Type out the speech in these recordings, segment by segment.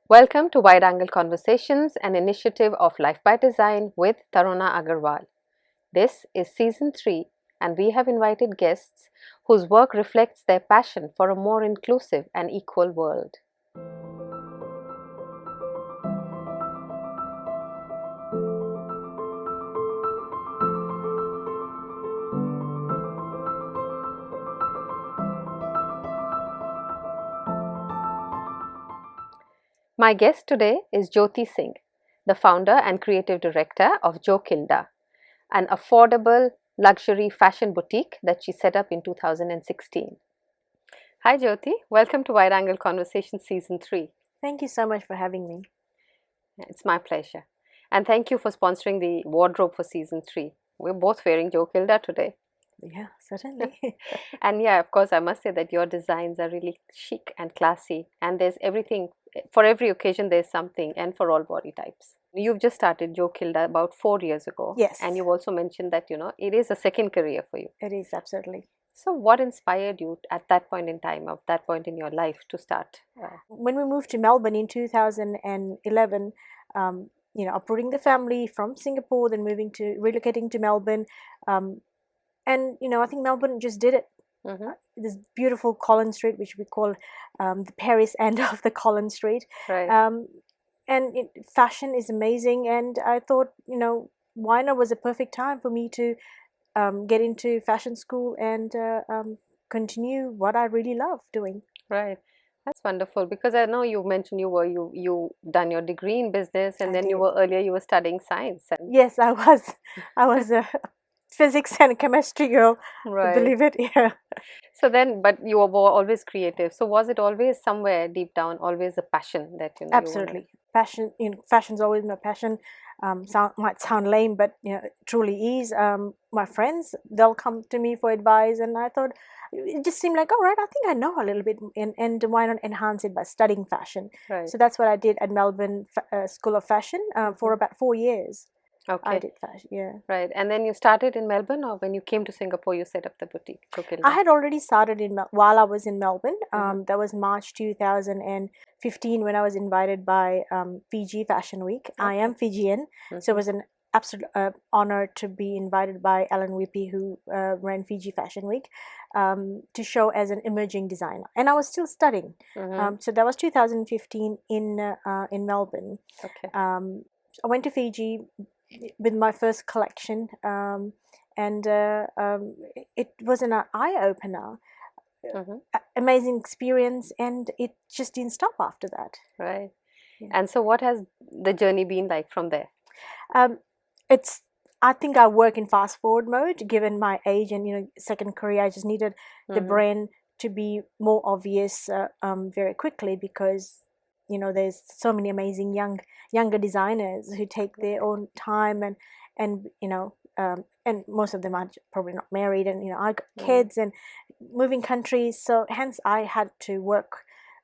Welcome to Wide Angle Conversations, an initiative of Life by Design with Taruna Aggarwal. This is season 3, and we have invited guests whose work reflects their passion for a more inclusive and equal world. My guest today is Jyoti Singh, the founder and creative director of Kilda, an affordable luxury fashion boutique that she set up in 2016. Hi Jyoti, welcome to Wide Angle Conversation Season 3. Thank you so much for having me. It's my pleasure. And thank you for sponsoring the wardrobe for Season 3. We're both wearing Kilda today. Yeah, certainly. And yeah, of course, I must say that your designs are really chic and classy, and there's everything for every occasion. There's something, and for all body types. You've just started Kilda about 4 years ago, Yes. and you've also mentioned that it is a second career for you. It is, absolutely. So, what inspired you at that point in time, of that point in your life, to start? When we moved to Melbourne in 2011, uprooting the family from Singapore, then relocating to Melbourne, and I think Melbourne just did it. This beautiful Collins Street, which we call the Paris end of the Collins Street. Right. Fashion is amazing, and I thought, why not was a perfect time for me to get into fashion school and continue what I really love doing. Right. That's wonderful, because I know you mentioned you done your degree in business, and then you were studying science. Yes, I was a physics and chemistry girl. Right. Believe it, yeah. So then, but you were always creative. So was it always somewhere deep down, always a passion that Absolutely, passion. Fashion's always my passion. Might sound lame, but it truly is. My friends, they'll come to me for advice, and I thought it just seemed like, all right, I think I know a little bit, and why not enhance it by studying fashion? Right. So that's what I did at Melbourne School of Fashion for about 4 years. Okay. I did fashion, yeah. Right. And then you started in Melbourne, or when you came to Singapore, you set up the boutique? I had already started while I was in Melbourne. That was March 2015 when I was invited by Fiji Fashion Week. Okay. I am Fijian, so it was an absolute honor to be invited by Ellen Whippy, who ran Fiji Fashion Week, to show as an emerging designer. And I was still studying. So that was 2015 in Melbourne. Okay. I went to Fiji with my first collection, and it was an eye-opener. Amazing experience, and it just didn't stop after that. Right. Yeah. And so what has the journey been like from there? I think I work in fast forward mode, given my age and second career. I just needed the brand to be more obvious very quickly, because there's so many amazing younger designers who take their own time, and most of them are probably not married, and I got kids and moving countries, so hence I had to work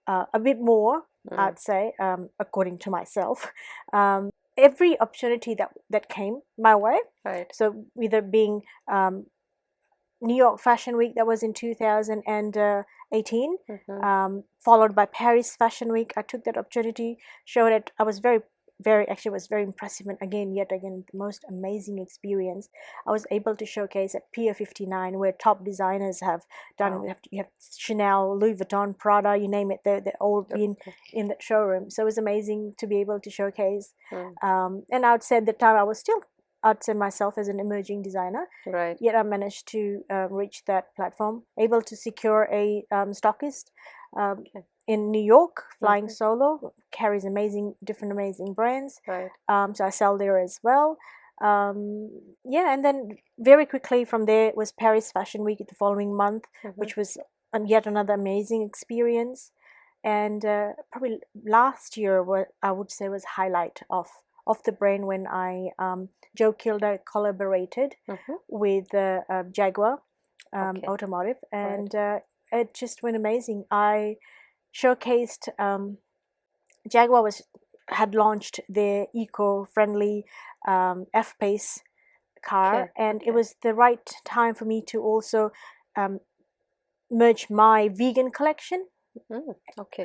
a bit more, I'd say, according to myself. Every opportunity that came my way, right. So either being New York Fashion Week, that was in 2018, followed by Paris Fashion Week. I took that opportunity, showed it. I was very was very impressive, and yet again, the most amazing experience. I was able to showcase at Pier 59, where top designers have done. Wow. You have Chanel, Louis Vuitton, Prada, you name it. They're all been in that showroom. So it was amazing to be able to showcase. And I would say at the time I was still, I'd say myself as an emerging designer. Right. Yet I managed to reach that platform, able to secure a stockist in New York, flying solo, carries different amazing brands. Right. So I sell there as well. And then very quickly from there was Paris Fashion Week the following month, which was yet another amazing experience. And probably last year, what I would say was highlight of the brand, when I Kilda collaborated with Jaguar Automotive, and it just went amazing. I showcased Jaguar had launched their eco-friendly F-Pace car, and it was the right time for me to also merge my vegan collection Okay.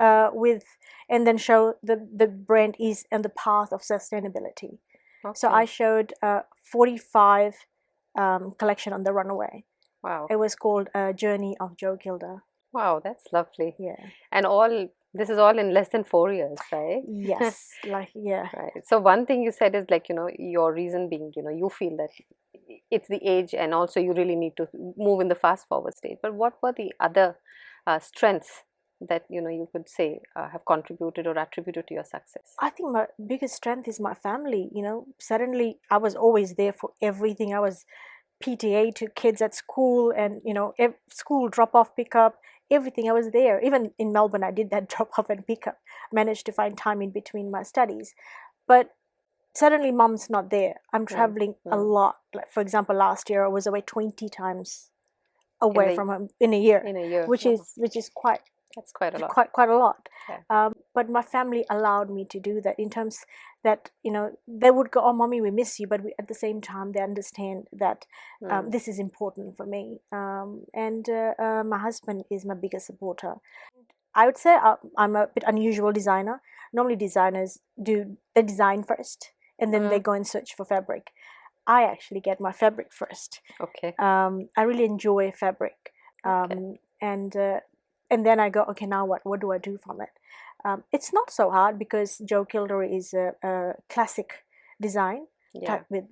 And then show the brand is on the path of sustainability. So I Okay. showed 45 collection on the runway. Wow. It was called Journey of Joe Kilda. Wow, that's lovely. Yeah. And all this is all in less than 4 years, right? Yes. Like, yeah. Right. So one thing you said is like, your reason being, you feel that it's the age and also you really need to move in the fast forward state. But what were the other strengths that, you could say have contributed or attributed to your success? I think my biggest strength is my family. Suddenly I was always there for everything. I was PTA to kids at school, and school drop off, pick up, everything. I was there. Even in Melbourne, I did that drop off and pick up. Managed to find time in between my studies, but suddenly mom's not there. I'm Mm, traveling a mm. lot. Like, for example, last year I was away 20 times In away the from home in a year, in a year. which Wow, is quite that's quite a lot. quite a lot. Yeah. But my family allowed me to do that, in terms that they would go, "Oh, mommy, we miss you," but at the same time they understand that Mm, this is important for me. And my husband is my biggest supporter. I would say I'm a bit unusual designer. Normally designers do the design first and then they mm, go and search for fabric. I actually get my fabric first. okay. I really enjoy fabric, Okay. and then I go, okay, now what? What do I do from it? It's not so hard because Joe Kilder is a classic design Yeah. type with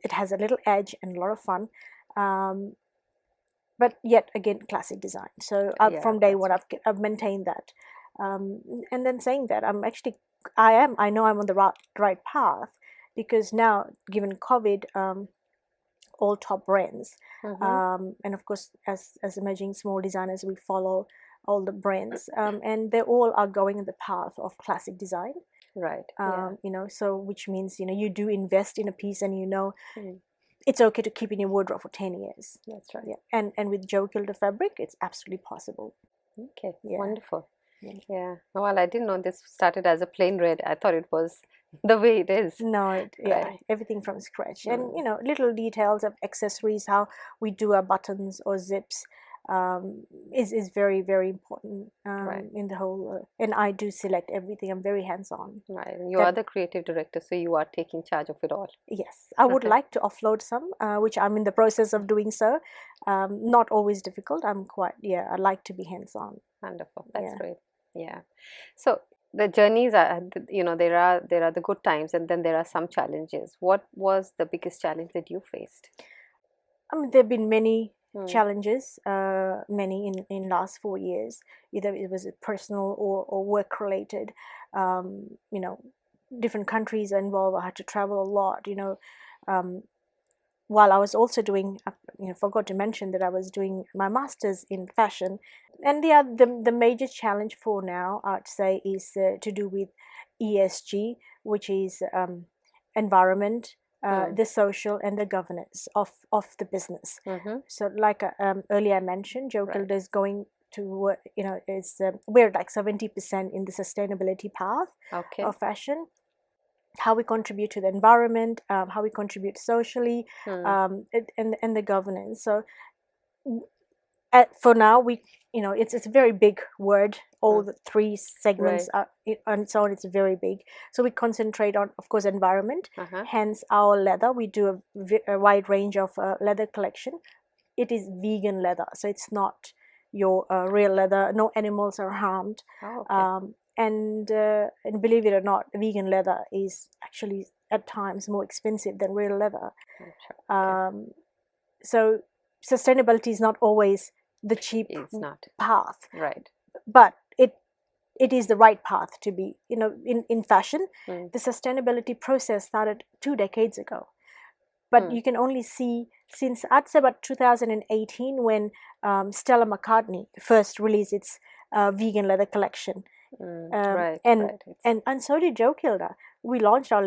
it has a little edge and a lot of fun, um, but yet again classic design. So Yeah, from day that's one, right. I've maintained that, and then saying that I know I'm on the right path, because now, given COVID, all top brands. Mm-hmm. And of course, as emerging small designers, we follow all the brands, and they all are going in the path of classic design. Right. Yeah. So which means you do invest in a piece, and Mm, it's okay to keep in your wardrobe for 10 years. that's right. Yeah, and with Joe Kilder fabric, it's absolutely possible. Okay. Yeah, Wonderful. yeah. Yeah. Well, I didn't know this started as a plain red. I thought it was the way it is. No, yeah, Right. everything from scratch, and Mm, little details of accessories, how we do our buttons or zips, is very very important, right. in the whole. And I do select everything. I'm very hands on. Right. And you That are the creative director, so you are taking charge of it all. Yes, I would Right. like to offload some, which I'm in the process of doing so. Not always difficult. I like to be hands on. Wonderful. That's Yeah. great. Yeah. So the journeys are, there are the good times, and then there are some challenges. What was the biggest challenge that you faced? I mean, there have been many Hmm. challenges, many in last 4 years. Either it was personal or work related. Um, you know, Different countries are involved. I had to travel a lot. Um, while I was also doing, forgot to mention that I was doing my master's in fashion. And the major challenge for now, I'd say, is to do with ESG, which is environment, Hmm. the social, and the governance of the business. Mm-hmm. So, like earlier I mentioned, Joe Right. Kilda is going to, is we're like 70% in the sustainability path Okay. of fashion, how we contribute to the environment, how we contribute socially, Hmm. and the governance. So for now, it's a very big word. All Hmm. the three segments Right. are on its own. It's very big. So we concentrate on, of course, environment. Uh-huh. Hence, our leather. We do a wide range of leather collection. It is vegan leather, so it's not your real leather. No animals are harmed. Oh, okay. And believe it or not, vegan leather is actually at times more expensive than real leather. I'm sure. Okay. Um, so sustainability is not always the cheap It's not. path, Right. but it is the right path to be. In fashion, Hmm. the sustainability process started 2 decades ago, but Hmm. you can only see since, I'd say, about 2018, when Stella McCartney first released its vegan leather collection, Hmm. um, Right. and Right. It's and so did Joe Kilda. We launched our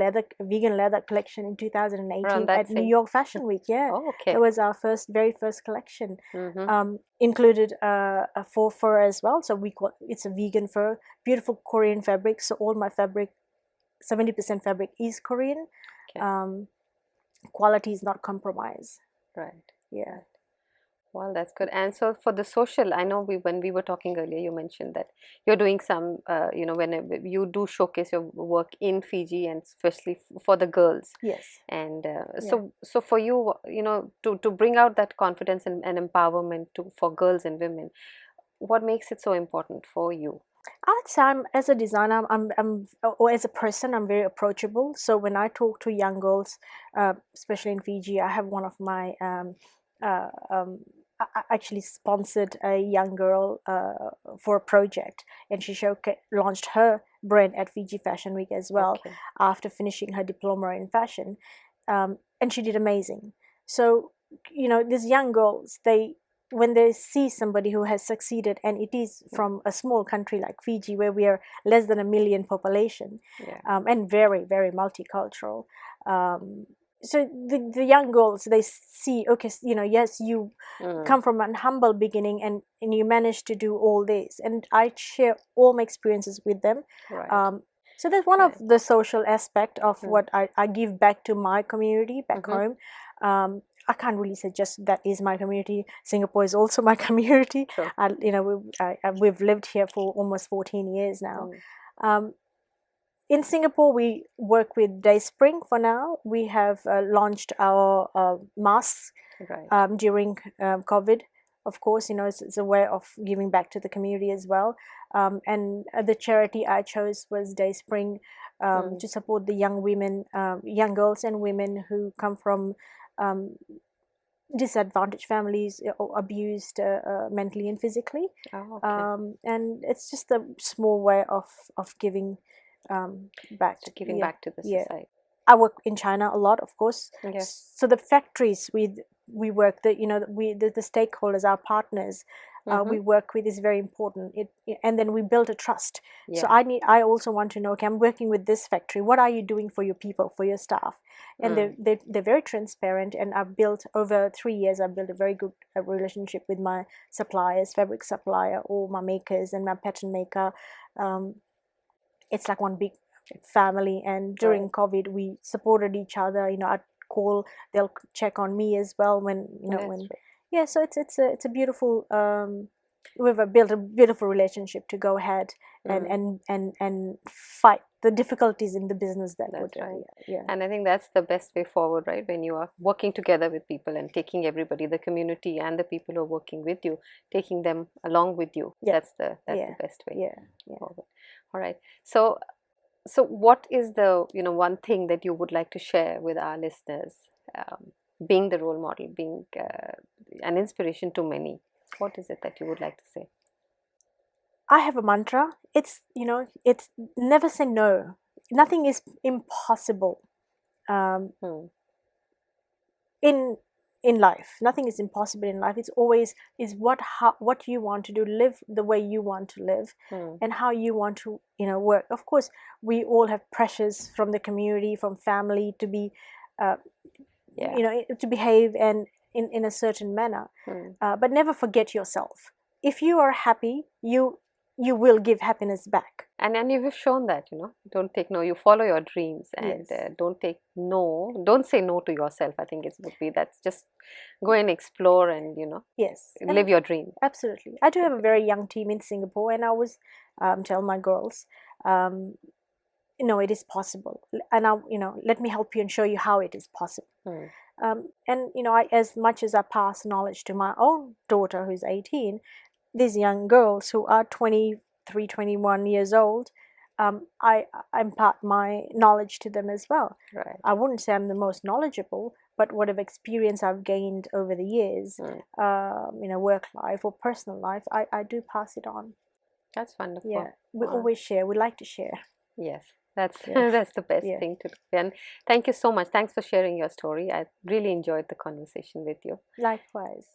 vegan leather collection in around 2018 that at New same. York Fashion Week. Yeah, Oh, that okay. was our very first collection. Mm-hmm. Included a faux fur as well. So it's a vegan fur, beautiful Korean fabric. So all my fabric, 70% fabric is Korean. Okay. Um, Quality is not compromised. Right. Yeah. Right. Well, that's good. And so for the social, I know when we were talking earlier, you mentioned that you're doing some, whenever you do showcase your work in Fiji, and especially for the girls. Yes. And Yeah. so for you, to bring out that confidence and empowerment for girls and women, what makes it so important for you? I'd say as a designer, or as a person, I'm very approachable. So when I talk to young girls, especially in Fiji, I have one of my uh, um, I actually sponsored a young girl for a project, and she launched her brand at Fiji Fashion Week as well Okay. after finishing her diploma in fashion, and she did amazing. So these young girls, when they see somebody who has succeeded, and it is from a small country like Fiji, where we are less than 1 million population, Yeah. and very, very multicultural. So the young girls, they see, okay, yes, you Mm. come from an humble beginning, and you managed to do all this, and I share all my experiences with them. Right. So that's one of Right. the social aspect of Mm. what I give back to my community back Mhm. home. I can't really say just that is my community. Singapore is also my community. True. We've lived here for almost 14 years now. Mm. Um, in Singapore, we work with Dayspring for now. We have launched our masks Right. during COVID. Of course, it's a way of giving back to the community as well. And the charity I chose was Dayspring, Mm. to support the young women, young girls and women who come from um, disadvantaged families, or abused mentally and physically. Oh, okay. And it's just a small way of giving back. So giving Yeah, back to the yeah. society. I work in China a lot, of course. Yeah. So the factories we work, the stakeholders, our partners, we Mhm. work with is very important. And then we build a trust. So Yeah. I also want to know, okay, I'm working with this factory. What are you doing for your people, for your staff? And Mm. they're very transparent. And I've built over 3 years. I've built a very good relationship with my suppliers, fabric supplier, all my makers, and my pattern maker. Um, it's like one big family, and during Right. COVID we supported each other. I'd call, they'll check on me as well when That's when right. yeah. So it's a beautiful, we've built a beautiful relationship to go ahead and Mm. fight the difficulties in the business that would That's right. yeah. And I think that's the best way forward, right? When you are working together with people and taking everybody, the community and the people who are working with you, taking them along with you. Yeah, That's the yeah, best way yeah, yeah. forward. All right. So what is the one thing that you would like to share with our listeners, being the role model, being an inspiration to many? What is it that you would like to say? I have a mantra. It's never say no. Nothing is impossible. Hmm. In life, nothing is impossible in life. It's always is what you want to do, live the way you want to live, Hmm. and how you want to work. Of course, we all have pressures from the community, from family, to be uh, Yeah. to behave and in a certain manner, Hmm. but never forget yourself. If you are happy, you will give happiness back. And you've shown that, don't take no. You follow your dreams, and Yes, don't take no. Don't say no to yourself. I think it would be that's just go and explore and yes, live and your dream. absolutely. I do have a very Typically. young team in Singapore, and I always tell my girls, um, it is possible, and let me help you and show you how it is possible. Hmm. And as much as I pass knowledge to my own daughter, who's 18, these young girls who are 23, 21 years old, I impart my knowledge to them as well. Right. I wouldn't say I'm the most knowledgeable, but whatever experience I've gained over the years, Hmm. work life or personal life, I do pass it on. That's Yeah, wonderful. we Wow. always share. We like to share. Yes, that's Yeah, that's the best yeah. thing to do. And thank you so much. Thanks for sharing your story. I really enjoyed the conversation with you. Likewise.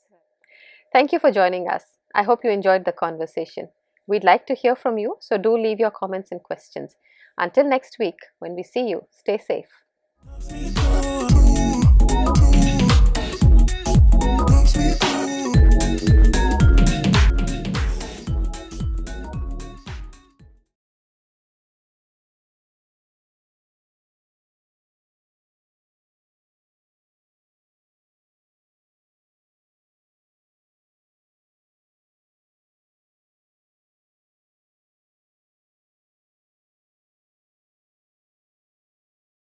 Thank you for joining us. I hope you enjoyed the conversation. We'd like to hear from you, so do leave your comments and questions. Until next week, when we see you, stay safe.